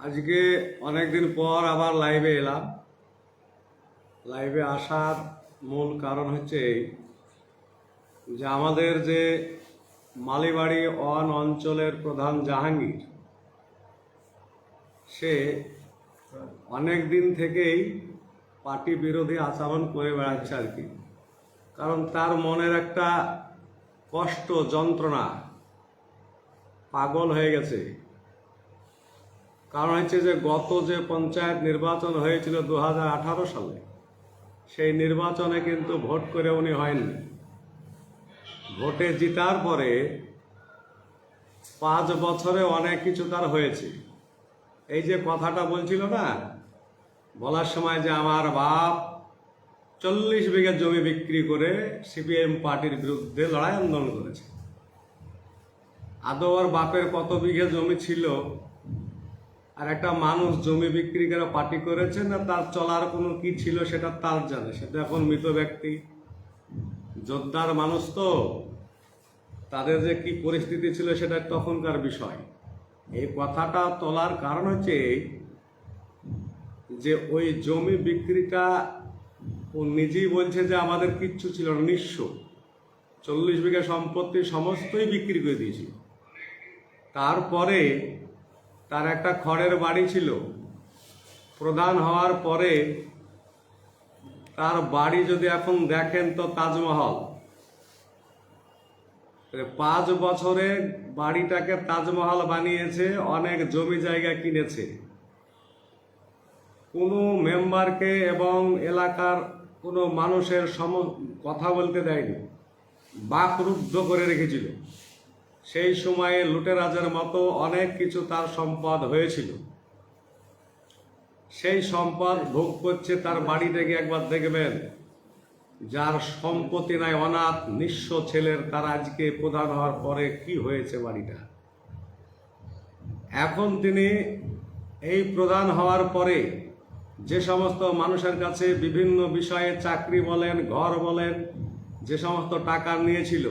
আজকে অনেক দিন পর আবার লাইভে এলাম। লাইভে আসার মূল কারণ হচ্ছে এই যে আমাদের যে মালিবাড়ি অঞ্চলের প্রধান জাহাঙ্গীর, সে অনেক দিন থেকেই পার্টি বিরোধী আচরণ করে বেড়াচ্ছে আর কি। কারণ তার মনের একটা কষ্ট, যন্ত্রণা, পাগল হয়ে গেছে। কারণ হচ্ছে যে গত যে পঞ্চায়েত নির্বাচন হয়েছিল 2018 সালে, সেই নির্বাচনে কিন্তু ভোট করে উনি হয়নি। ভোটে জিতার পরে 5 বছরে অনেক কিছু তার হয়েছে। এই যে কথাটা বলছিল না, বলার সময় যে আমার বাপ 40 বিঘা জমি বিক্রি করে সিপিএম পার্টির বিরুদ্ধে লড়াই আন্দোলন করেছে। আদৌ ওর বাপের কত বিঘা জমি ছিল, আর একটা মানুষ জমি বিক্রি করে পার্টি করেছে না তার চলার কোনো কি ছিল সেটা তার জানে। সেটা এখন মৃত ব্যক্তি, যোদ্ধার মানুষ, তো তাদের যে কি পরিস্থিতি ছিল সেটা তখনকার বিষয়। এই কথাটা তোলার কারণ হচ্ছে যে ওই জমি বিক্রিটা ও নিজেই বলছে যে আমাদের কিচ্ছু ছিল না, নিঃস্ব। 40 বিঘা সম্পত্তি সমস্তই বিক্রি করে দিয়েছিল। তারপরে তার একটা খড়ের বাড়ি ছিল। প্রধান হওয়ার পরে তার বাড়ি যদি এখন দেখেন তো তাজমহল। 5 বছরে বাড়িটাকে তাজমহল বানিয়েছে, অনেক জমি জায়গা কিনেছে। কোনো মেম্বারকে এবং এলাকার কোনো মানুষের কথা বলতে দেয়নি, বাকরুদ্ধ করে রেখেছিল। সেই সময়ে লুটেরাজের মতো অনেক কিছু তার সম্পদ হয়েছিল। সেই সম্পদ ভোগ করছে। তার বাড়ি থেকে একবার দেখবেন, যার সম্পত্তি নাই, অনাথ নিঃস্ব ছেলের, তার আজকে প্রধান হওয়ার পরে কি হয়েছে বাড়িটা। এখন তিনি এই প্রধান হওয়ার পরে যে সমস্ত মানুষের কাছে বিভিন্ন বিষয়ে চাকরি বলেন, ঘর বলেন, যে সমস্ত টাকা নিয়েছিল,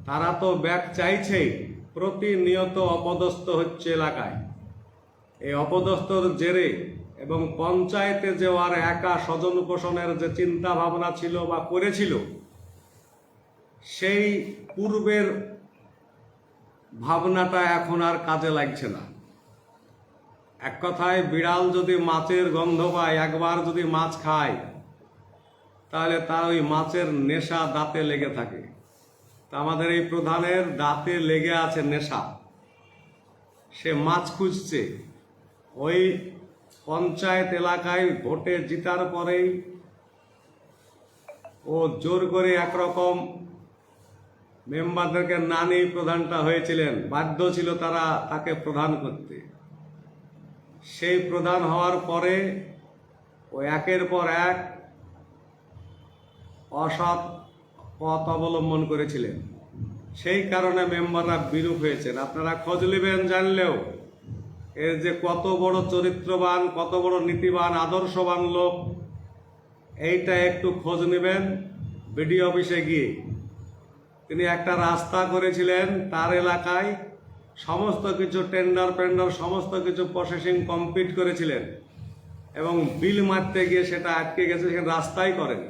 তারা তো ব্যাক চাইছেই। প্রতিনিয়ত অপদস্থ হচ্ছে এলাকায়। এই অপদস্থর জেরে এবং পঞ্চায়েতে যাওয়ার একা স্বজন পোষণের যে চিন্তা ভাবনা ছিল বা করেছিল, সেই পূর্বের ভাবনাটা এখন আর কাজে লাগছে না। এক কথায়, বিড়াল যদি মাছের গন্ধ পায়, একবার যদি মাছ খায়, তাহলে তার ওই মাছের নেশা দাঁতে লেগে থাকে। তা আমাদের এই প্রধানের দাঁতে লেগে আছে নেশা। সে মাছ খুঁজছে। ওই পঞ্চায়েত এলাকায় ভোটে জিতার পরেই ও জোর করে একরকম মেম্বারদেরকে না নিয়ে প্রধানটা হয়েছিলেন, বাধ্য ছিল তারা তাকে প্রধান করতে। সেই প্রধান হওয়ার পরে ও একের পর এক অসৎ পথ অবলম্বন করেছিলেন। সেই কারণে মেম্বাররা বিরূপ হয়েছেন। আপনারা খোঁজ নেবেন, জানলেও এর যে কত বড় চরিত্রবান, কত বড় নীতিবান, আদর্শবান লোক, এইটা একটু খোঁজ নেবেন বিডিও অফিসে গিয়ে। তিনি একটা রাস্তা করেছিলেন তার এলাকায়, সমস্ত কিছু টেন্ডার সমস্ত কিছু প্রসেসিং কমপ্লিট করেছিলেন, এবং বিল মারতে গিয়ে সেটা আটকে গেছে, সেখানে রাস্তাই করেন।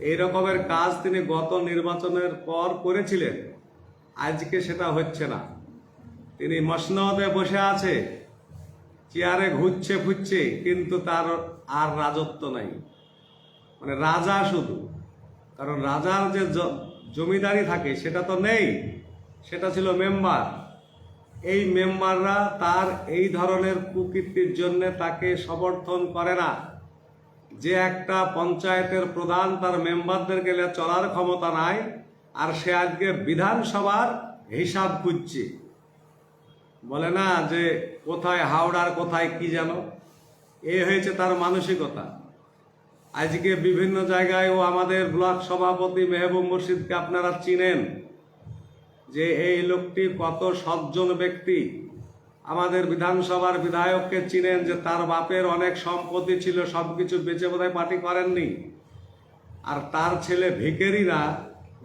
এই রকমের কাজ তিনি গত নির্বাচনের পর করেছিলেন। আজকে সেটা হচ্ছে না। তিনি মসনদে বসে আছে, চেয়ারে ঘুরছে ফুটছে, কিন্তু তার আর রাজত্ব নাই। মানে রাজা শুধু, কারণ রাজার যে জমিদারি থাকে সেটা তো নেই, সেটা ছিল মেম্বার। এই মেম্বাররা তার এই ধরনের কুকীর্তির জন্য তাকে সমর্থন করে না। যে একটা পঞ্চায়েতের প্রধান, তার মেম্বারদেরকে চলার ক্ষমতা নাই, আর সে আজকে বিধানসভার হিসাব খুঁজছে। বলে না যে কোথায় হাওড়ার কোথায় কি যেন, এ হয়েছে তার মানসিকতা। আজকে বিভিন্ন জায়গায় ও আমাদের ব্লক সভাপতি মেহবুব মুর্শিদকে আপনারা চিনেন, যে এই লোকটি কত সজ্জন ব্যক্তি। আমাদের বিধানসভার বিধায়ককে চিনেন, যে তার বাপের অনেক সম্পত্তি ছিল, সবকিছু বেচে বোধহয় পার্টি করেননি। আর তার ছেলে ভিখারিরা,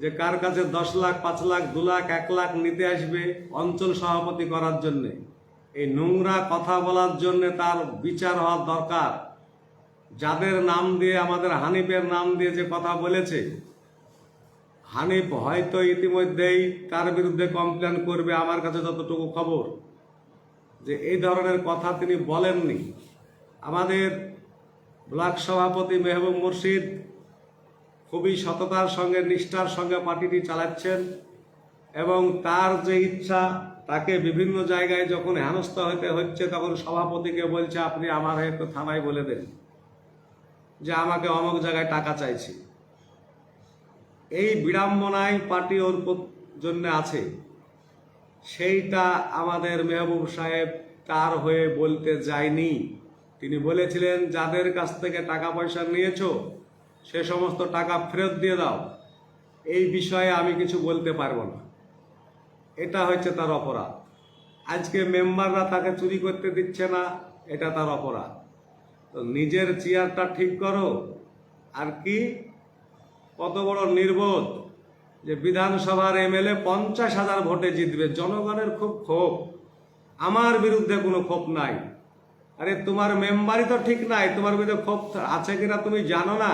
যে কার কাছে 10 লাখ, 5 লাখ, 2 লাখ, 1 লাখ নিতে আসবে অঞ্চল সভাপতি করার জন্যে, এই নোংরা কথা বলার জন্য তার বিচার হওয়ার দরকার। যাদের নাম দিয়ে, আমাদের হানিফের নাম দিয়ে যে কথা বলেছে, হানিফ হয়তো ইতিমধ্যেই তার বিরুদ্ধে কমপ্লেন করবে। আমার কাছে যতটুকু খবর, যে এই ধরনের কথা তিনি বলেননি। আমাদের ব্লক সভাপতি মেহবুব মুর্শিদ খুবই সততার সঙ্গে, নিষ্ঠার সঙ্গে পার্টিটি চালাচ্ছেন, এবং তার যে ইচ্ছা, তাকে বিভিন্ন জায়গায় যখন হেনস্থা হতে হচ্ছে তখন সভাপতিকে বলছে, আপনি আমার একটু থানায় বলে দেন যে আমাকে অমুক জায়গায় টাকা চাইছি। এই বিড়ম্বনায় পার্টি ওর জন্য আছে, সেইটা আমাদের মেহবুব সাহেব তার হয়ে বলতে যায়নি। তিনি বলেছিলেন, যাদের কাছ থেকে টাকা পয়সা নিয়েছো সে সমস্ত টাকা ফেরত দিয়ে দাও। এই বিষয়ে আমি কিছু বলতে পারবো না। এটা হচ্ছে তার অপরাধ। আজকে মেম্বাররা তাকে চুরি করতে দিচ্ছে না, এটা তার অপরাধ। তো নিজের চেয়ারটা ঠিক করো। আর কি কত বড় নির্বোধ যে বিধানসভার এমএলএ 50,000 ভোটে জিতবে। জনগণের খুব ক্ষোভ, আমার বিরুদ্ধে কোনো ক্ষোভ নাই। আরে তোমার মেম্বারই তো ঠিক নাই, তোমার বিরুদ্ধে ক্ষোভ আছে কিনা তুমি জানো না।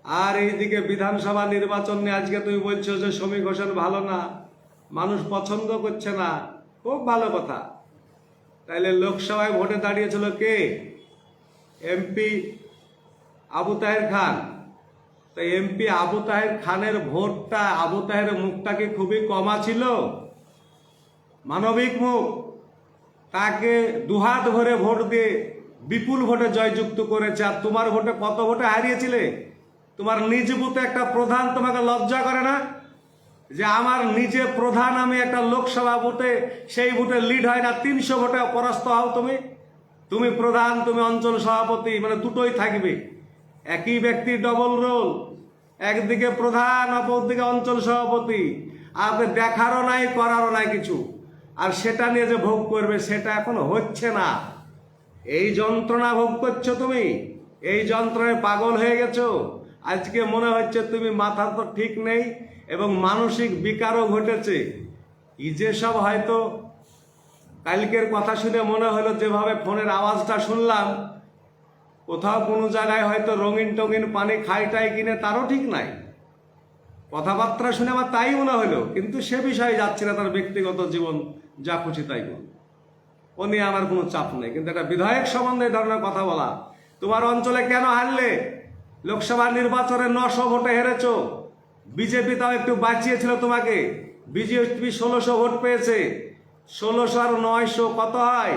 আর এইদিকে বিধানসভা নির্বাচন নিয়ে আজকে তুমি বলছো যে সমীক হোসেন ভালো না, মানুষ পছন্দ করছে না। খুব ভালো কথা। তাইলে লোকসভায় ভোটে দাঁড়িয়েছিল কে? এমপি আবু তাহের খান। তো এমপি আবু তাহের খানের ভোটটা, আবু তাহের মুখটা কি খুবই কমা ছিল? মানবিক মুখ। তাকে দুহাত ভরে ভোট দিয়ে বিপুল ভোটে জয়যুক্ত করেছে। আর তোমার ভোটে কত ভোটে হারিয়েছিলে? তোমার নিজ বুথে একটা প্রধান তোমাকে লজ্জা করে না যে আমার নিজে প্রধান, আমি একটা লোকসভা ভোটে, সেই ভোটে লিড হয় না, 300 ভোটে পরাস্ত হও তুমি প্রধান, তুমি অঞ্চল সভাপতি, মানে দুটোই থাকবে। একই ব্যক্তি ডবল রোল, একদিকে প্রধান অপরদিকে অঞ্চল সভাপতি। আপনি দেখারও নাই, করারও নাই কিছু। আর সেটা নিয়ে যে ভোগ করবে সেটা এখন হচ্ছে না। এই যন্ত্রণা ভোগ করছো তুমি, এই যন্ত্রণায় পাগল হয়ে গেছো। আজকে মনে হচ্ছে তুমি মাথা তো ঠিক নেই, এবং মানসিক বিকারও ঘটেছে। কি যে সব, হয়তো কালকের কথা শুনে মনে হলো, যেভাবে ফোনের আওয়াজটা শুনলাম, কোথাও কোনো জায়গায় হয়তো রঙিন টঙিন পানি খাইটাই কিনে, তারও ঠিক নাই। কথাবার্তা শুনে আমার তাই মনে হলো, কিন্তু সে বিষয়ে যাচ্ছে না। তার ব্যক্তিগত জীবন যা খুশি তাই বল, ও নিয়ে আমার কোনো চাপ নেই। কিন্তু একটা বিধায়ক সম্বন্ধে এই ধরনের কথা বলা, তোমার অঞ্চলে কেন হারলে? লোকসভা নির্বাচনে 900 ভোটে হেরেছো। বিজেপি তাও একটু বাঁচিয়েছিল তোমাকে। বিজেপি 1600 ভোট পেয়েছে। 1600 আর 900 কত হয়?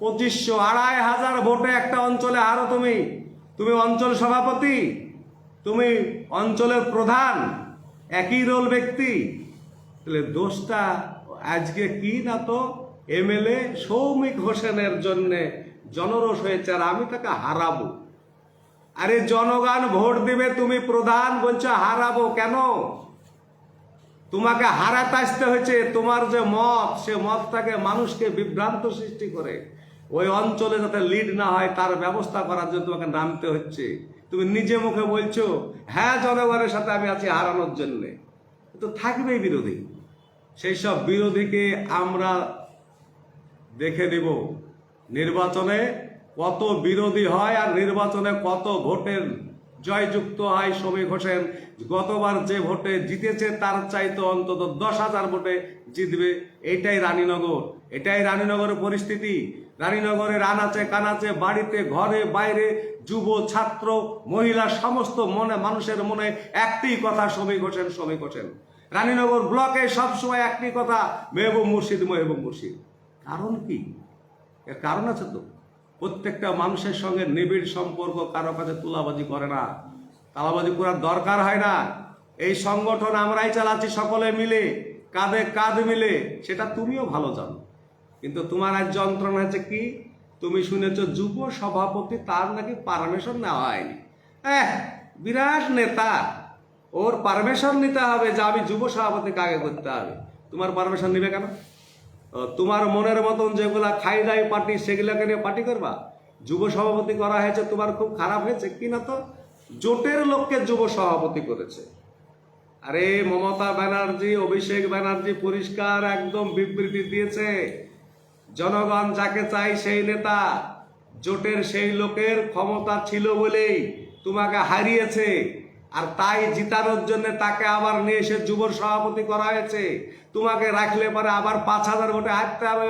2500। 2500 ভোটে একটা অঞ্চলে হারো তুমি। তুমি অঞ্চল সভাপতি, তুমি অঞ্চলের প্রধান, একই রোল ব্যক্তি। তাহলে দোষটা আজকে কি না, তো এমএলএ সৌমিক হোসেনের জন্যে জনরোষ হয়েছে, আর আমি তাকে হারাবো। আরে জনগণ ভোট দিবে, তুমি প্রধান বলছো হারাবো কেন? তোমাকে হারাতে আসতে হয়েছে। তোমার যে মত, সে মতটাকে মানুষকে বিভ্রান্ত সৃষ্টি করে ওই অঞ্চলে যাতে লিড না হয় তার ব্যবস্থা করার জন্য তোমাকে নামতে হচ্ছে। তুমি নিজে মুখে বলছো হ্যাঁ জনগণের সাথে আমি আছি হারানোর জন্যে। তো থাকবেই বিরোধী। সেই সব বিরোধীকে আমরা দেখে নিব নির্বাচনে কত বিরোধী হয়, আর নির্বাচনে কত ভোটের জয়যুক্ত হয়। সমীক হোসেন গতবার যে ভোটে জিতেছে তার চাইতে অন্তত 10,000 ভোটে জিতবে। এইটাই রানীনগর, এটাই রানীনগরের পরিস্থিতি। রানীনগরের আনাচে কানাচে, বাড়িতে, ঘরে, বাইরে, যুব, ছাত্র, মহিলা, সমস্ত মনে, মানুষের মনে একটি কথা, সমীক হোসেন, সমীক হোসেন। রানীনগর ব্লকে সবসময় একটি কথা, মেহবুব মুর্শিদ, মেহবুব মুর্শিদ। কারণ কি? এর কারণ আছে তো। প্রত্যেকটা মানুষের সঙ্গে নিবিড় সম্পর্ক, কারো কাছে তুলাবাজি করে না, তালাবাজি করার দরকার হয় না। এই সংগঠন আমরাই চালাচ্ছি সকলে মিলে, কাঁধে কাঁধ মিলে। সেটা তুমিও ভালো জানো। কিন্তু তোমার আজ যন্ত্রণা হচ্ছে কি? তুমি শুনেছ যুব সভাপতি, তার নাকি পারমিশন নেওয়া হয়নি। বিরাট নেতা, ওর পারমিশন নিতে হবে যে আমি যুব সভাপতিকে আগে করতে হবে। তোমার পারমিশন নিবে কেন? তোমার মনের মতন যেগুলা খাই দাই পার্টি, সেগুলাকে নিয়ে পার্টি করবা? যুব সভাপতি করা হয়েছে, তোমার খুব খারাপ হয়েছে কি না? তো জোটের লোককে যুব সভাপতি করেছে। আরে মমতা ব্যানার্জি, অভিষেক ব্যানার্জি পরিষ্কার একদম বিবৃতি দিয়েছে, জনগণ যাকে চাই সেই নেতা, জোটের সেই লোকের ক্ষমতা ছিল বলেই তোমাকে হারিয়েছে, আর তাই জিতানোর জন্য তাকে আবার নিয়ে এসে যুব সভাপতি করা হয়েছে। তোমাকে রাখলে পরে আবার 5,000 ভোটে হারতে হবে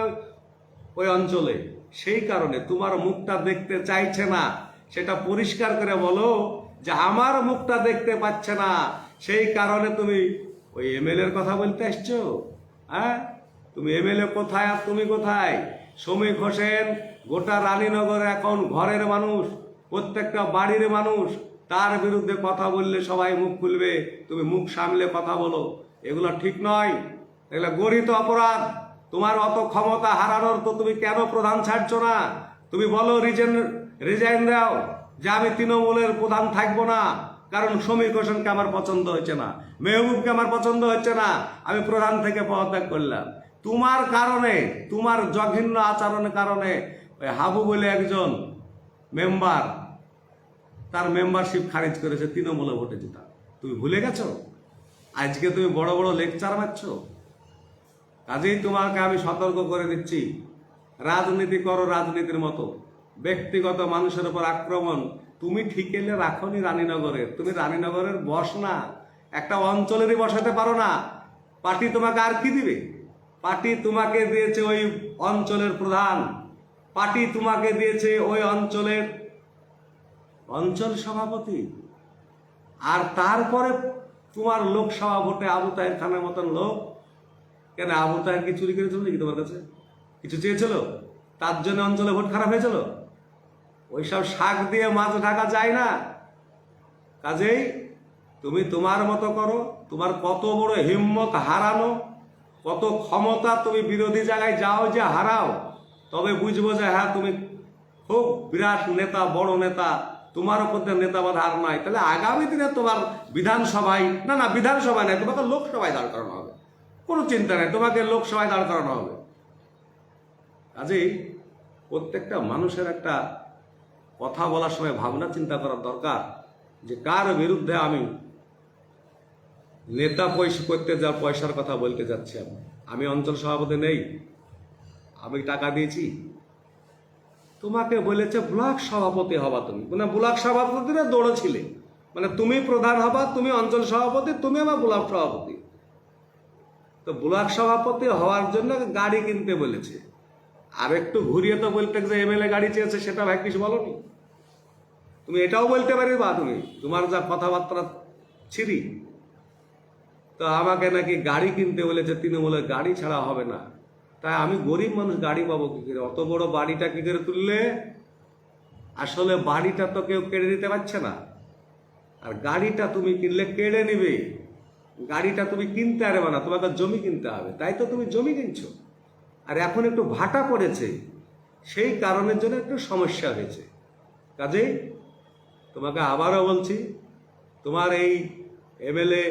ওই অঞ্চলে। সেই কারণে তোমার মুখটা দেখতে চাইছে না, সেটা পরিষ্কার করে বলো যে আমার মুখটা দেখতে পাচ্ছে না, সেই কারণে তুমি ওই এমএলএর কথা বলতে আসছো। হ্যাঁ, তুমি এমএলএ কোথায় আর তুমি কোথায়? শ্রমিক হোসেন গোটা রানীনগর এখন ঘরের মানুষ, প্রত্যেকটা বাড়ির মানুষ, তার বিরুদ্ধে কথা বললে সবাই মুখ খুলবে, তুমি মুখ সামলে কথা বলো। এগুলো ঠিক নয়, এগুলো গরিত অপরাধ। তোমার অত ক্ষমতা হারানোর তো তুমি কেন প্রধান ছাড়ছো না? তুমি বলো রিজাইন দাও যে আমি তৃণমূলের প্রধান থাকবো না, কারণ শ্রমিক হোসেনকে আমার পছন্দ হচ্ছে না, মেহবুবকে আমার পছন্দ হচ্ছে না, আমি প্রধান থেকে পদত্যাগ করলাম। তোমার কারণে, তোমার জঘন্য আচরণের কারণে ওই হাবু বলে একজন মেম্বার, তার মেম্বারশিপ খারিজ করেছে তৃণমূলে ভোটে জিতা। তুমি ভুলে গেছো? আজকে তুমি বড় বড় লেকচার মারছ। কাজেই তোমাকে আমি সতর্ক করে দিচ্ছি, রাজনীতি করো রাজনীতির মতো, ব্যক্তিগত মানুষের উপর আক্রমণ তুমি ঠিকেলে রাখনি রানীনগরের। তুমি রানীনগরের বস না, একটা অঞ্চলেরই বসাতে পারো না। পার্টি তোমাকে আর কি দিবে? পার্টি তোমাকে দিয়েছে ওই অঞ্চলের প্রধান, পার্টি তোমাকে দিয়েছে ওই অঞ্চলের অঞ্চল সভাপতি, আর তারপরে তোমার লোকসভা ভোটে আবু তাহের খানের মতন লোক। কেন আবু তাহের কি চুরি করেছিল নাকি তোমার কাছে? কিছু চেয়েছিল? তার জন্য অঞ্চলে ভোট খারাপ হয়েছিল? ওইসব শাক দিয়ে মাছ ঢাকা যায় না। কাজেই তুমি তোমার মতো করো। তোমার কত বড় হিম্মত হারানো, কত ক্ষমতা, তুমি বিরোধী জায়গায় যাও যে হারাও, তবে বুঝবো যে হ্যাঁ তুমি খুব বিরাট নেতা, বড় নেতা, তোমার উপর নেতাবাদ হার নাই। তাহলে আগামী দিনে তোমার বিধানসভায়, না বিধানসভায় নাই, তোমাকে লোকসভায় দাঁড় করানো হবে। কোনো চিন্তা নেই, তোমাকে লোকসভায় দাঁড় করানো হবে। কাজেই প্রত্যেকটা মানুষের একটা কথা বলার সময় ভাবনা চিন্তা করার দরকার যে কার বিরুদ্ধে আমি নেতা করতে যা পয়সার কথা বলতে যাচ্ছি। আমি অঞ্চল সভাপতি নেই, আমি টাকা দিয়েছি। তোমাকে বলেছে ব্লক সভাপতি হবা, তুমি মানে ব্লক সভাপতিরা দৌড়েছিলে, মানে তুমি প্রধান হবা, তুমি অঞ্চল সভাপতি, তুমি আমার ব্লক সভাপতি। তো ব্লক সভাপতি হওয়ার জন্য গাড়ি কিনতে বলেছে। আর একটু ঘুরিয়ে তো বলতে যে এমএলএ গাড়ি চেয়েছে, সেটা ভাই কিছু বলনি। তুমি এটাও বলতে পারবে, তুমি তোমার যা কথাবার্তা ছিরি। তো আমাকে নাকি গাড়ি কিনতে বলেছে, তৃণমূলের গাড়ি ছাড়া হবে না। তাই আমি গরিব মানুষ, গাড়ি পাবো কি করে? অত বড় বাড়িটা কি করে তুললে? আসলে বাড়িটা তো কেউ কেড়ে দিতে পারছে না, আর গাড়িটা তুমি কিনলে কেড়ে নিবে। গাড়িটা তুমি কিনতে পারবে না, তোমাকে জমি কিনতে হবে। তাই তো তুমি জমি কিনছো, আর এখন একটু ভাটা পড়েছে, সেই কারণের জন্য একটু সমস্যা হয়েছে। কাজেই তোমাকে আবারও বলছি, তোমার এই এমএলএ,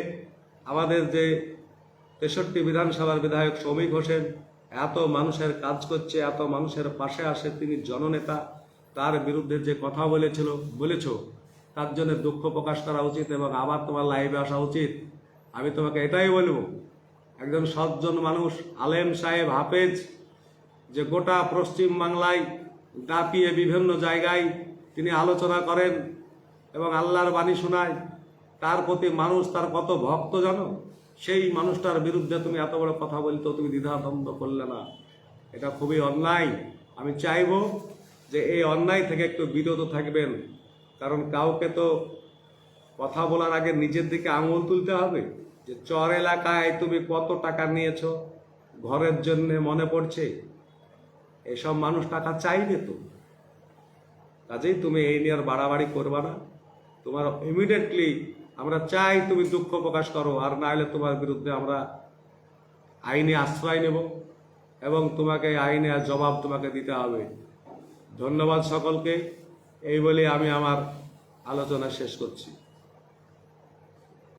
আমাদের যে 63 বিধানসভার বিধায়ক শ্রমিক হোসেন এত মানুষের কাজ করছে, এত মানুষের পাশে আসে, তিনি জননেতা, তার বিরুদ্ধে যে কথা বলেছ, তার জন্য দুঃখ প্রকাশ করা উচিত এবং আবার তোমার লাইভে আসা উচিত। আমি তোমাকে এটাই বলবো, একজন সজ্জন মানুষ, আলেম সাহেব, হাফেজ, যে গোটা পশ্চিম বাংলায় দাপিয়ে বিভিন্ন জায়গায় তিনি আলোচনা করেন এবং আল্লাহর বাণী শোনায়, তার প্রতি মানুষ তার কত ভক্ত জানো? সেই মানুষটার বিরুদ্ধে তুমি এত বড় কথা বলতো, তুমি দ্বিধাদ্বন্দ্ব করলে না, এটা খুবই অন্যায়। আমি চাইব যে এই অন্যায় থেকে একটু বিরত থাকবেন, কারণ কাউকে তো কথা বলার আগে নিজের দিকে আঙুল তুলতে হবে যে চর এলাকায় তুমি কত টাকা নিয়েছো, ঘরের জন্য মনে পড়ছে, এসব মানুষ টাকা চাইবে তো। কাজেই তুমি এই নিয়ে আর বাড়াবাড়ি করবা না। তোমার ইমিডিয়েটলি আমরা চাই তুমি দুঃখ প্রকাশ করো, আর না হলে তোমার বিরুদ্ধে আমরা আইনি আশ্রয় নেব এবং তোমাকে আইনে জবাব তোমাকে দিতে হবে। ধন্যবাদ সকলকে। এই বলে আমি আমার আলোচনা শেষ করছি।